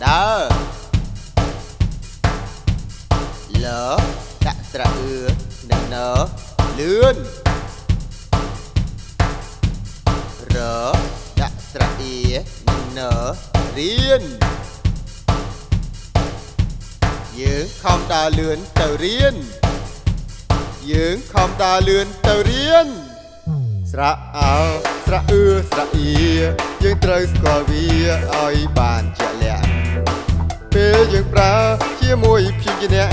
Sơ lỡ đã sra ưa nâng nở lươn rỡ đã sra ía nâng nở riêng dưỡng không đa lươn tờ riêng dưỡng không đa lươn tờ riêng sra áo sra ưa sra ía dưỡng trời squa vía oi bàn chợ lẹពេលយើងប្រើជាមួយព្យាញ្ញៈ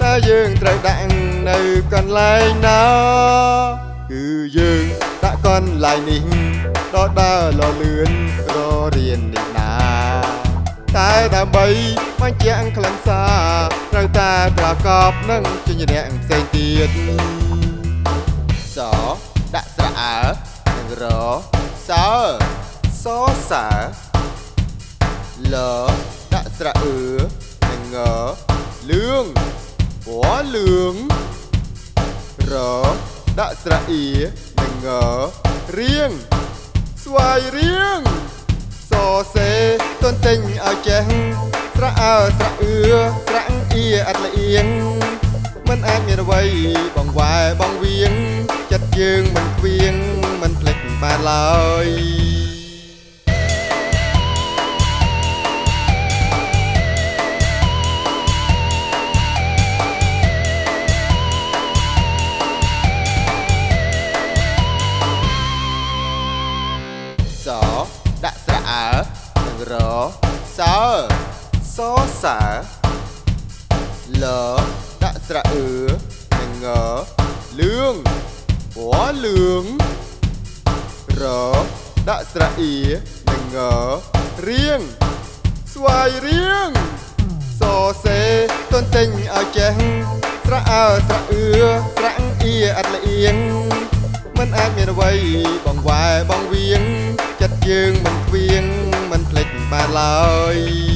តែយើងត្រូវដាក់នៅកន្លែងណាគឺយើងដាក់កន្លែងនេះដដើរលលឿនររៀននេះណាតែដើម្បីបញ្ជាក់ខ្លឹមសារត្រូវតែប្រកបនឹងព្យាញ្ញៈផ្សេងទៀតសដាក់ស្រអើនិងរសើសសើលដាក់ស្រអឺនិងងលឿងពណ៌លឿងរដាក់ស្រអៀនិងងរៀងស្វាយរៀងសសេទន្ទិញឲ្យចេះស្រអើស្រអឺស្រអាំងអៀអត់លៀងមិនអាចមានអ្វីបងវ៉ែបងវៀងចិត្តយើងមិនខ្វៀងមិនភ្លេចបានឡើយដាក់ស្រអើនិងរសើសសើលដាក់ស្រអឺនិងងលឿងពណ៌លឿងរដាក់ស្រអៀនិងងរៀងស្វាយរៀងសសេទន្ទិញឲ្យចេះស្រអើស្រអឺស្រអាំងអៀអត់លៀងមិនអាចមានអ្វីបងវ៉ែបងវៀងចិត្តយើងមិនខ្វៀងមិនភ្លេចបានឡើយ